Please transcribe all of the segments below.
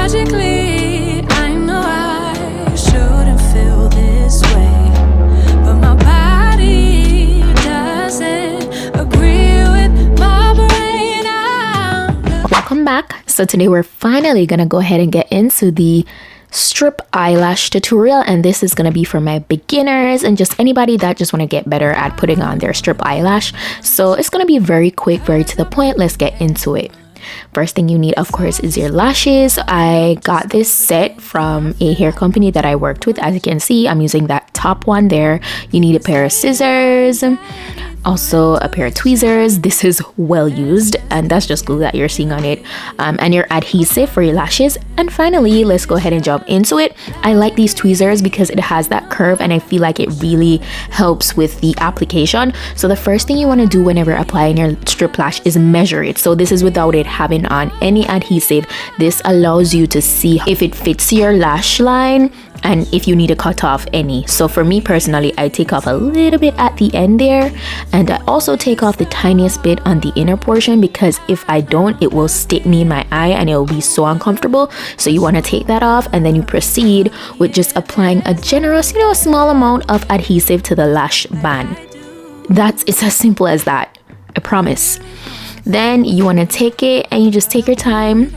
Logically, I know I shouldn't feel this way, but my body doesn't agree with my brain. Welcome back. So today we're finally gonna go ahead and get into the strip eyelash tutorial, and this is gonna be for my beginners and just anybody that just want to get better at putting on their strip eyelash. So it's gonna be very quick, very to the point. Let's get into it. First thing you need, of course, is your lashes. I got this set from a hair company that I worked with. As you can see, I'm using that top one there. You need a pair of scissors, also a pair of tweezers. This is well used, and that's just glue that you're seeing on it, and your adhesive for your lashes. And finally, let's go ahead and jump into it. I like these tweezers because it has that curve and I feel like it really helps with the application. So the first thing you want to do whenever applying your strip lash is measure it. So this is without it having on any adhesive. This allows you to see if it fits your lash line and if you need to cut off any. So for me personally, I take off a little bit at the end there, and I also take off the tiniest bit on the inner portion, because if I don't, it will stick me in my eye and it will be so uncomfortable. So you want to take that off, and then you proceed with just applying a generous, a small amount of adhesive to the lash band. It's as simple as that, I promise. Then you want to take it and you just take your time.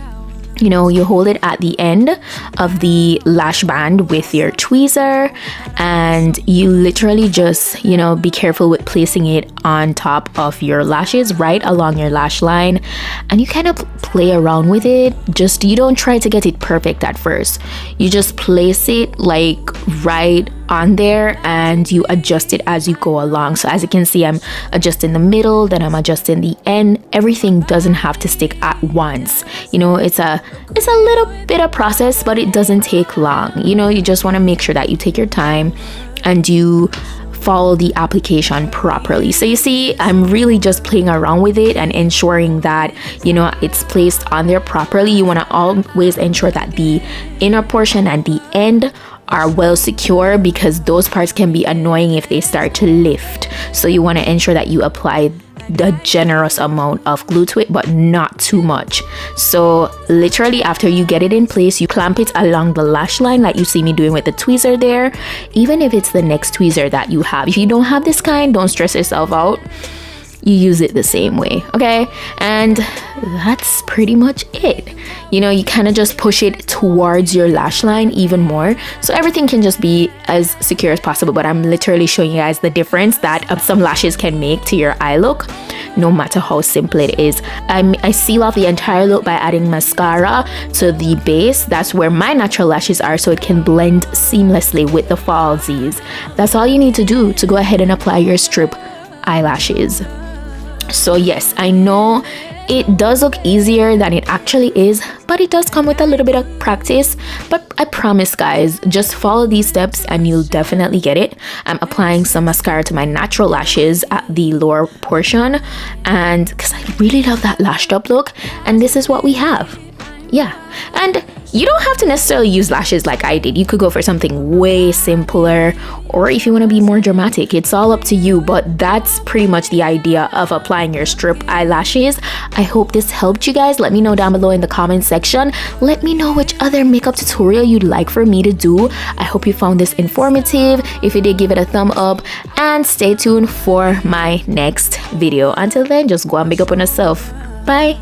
You hold it at the end of the lash band with your tweezer, and you literally just, be careful with placing it on top of your lashes, right along your lash line, and you kind of play around with it. You don't try to get it perfect at first. You just place it like right on there and you adjust it as you go along. So as you can see, I'm adjusting the middle, then I'm adjusting the end. Everything doesn't have to stick at once. It's a little bit of process, but it doesn't take long. You just want to make sure that you take your time and you follow the application properly. So you see, I'm really just playing around with it and ensuring that it's placed on there properly. You want to always ensure that the inner portion and the end are well secure, because those parts can be annoying if they start to lift. So you want to ensure that you apply the generous amount of glue to it, but not too much. So literally after you get it in place, you clamp it along the lash line like you see me doing with the tweezer there, even if it's the next tweezer that you have. If you don't have this kind, don't stress yourself out. You use it the same way, okay? And that's pretty much it. You kind of just push it towards your lash line even more, so everything can just be as secure as possible. But I'm literally showing you guys the difference that some lashes can make to your eye look, no matter how simple it is. I seal off the entire look by adding mascara to the base. That's where my natural lashes are, so it can blend seamlessly with the falsies. That's all you need to do to go ahead and apply your strip eyelashes. So yes, I know it does look easier than it actually is, but it does come with a little bit of practice. But I promise guys, just follow these steps and you'll definitely get it. I'm applying some mascara to my natural lashes at the lower portion, and because I really love that lashed up look, and this is what we have. Yeah, and you don't have to necessarily use lashes like I did. You could go for something way simpler, or if you want to be more dramatic, it's all up to you. But that's pretty much the idea of applying your strip eyelashes. I hope this helped you guys. Let me know down below in the comment section. Let me know which other makeup tutorial you'd like for me to do. I hope you found this informative. If you did, give it a thumb up and stay tuned for my next video. Until then, just go and make up on yourself. Bye.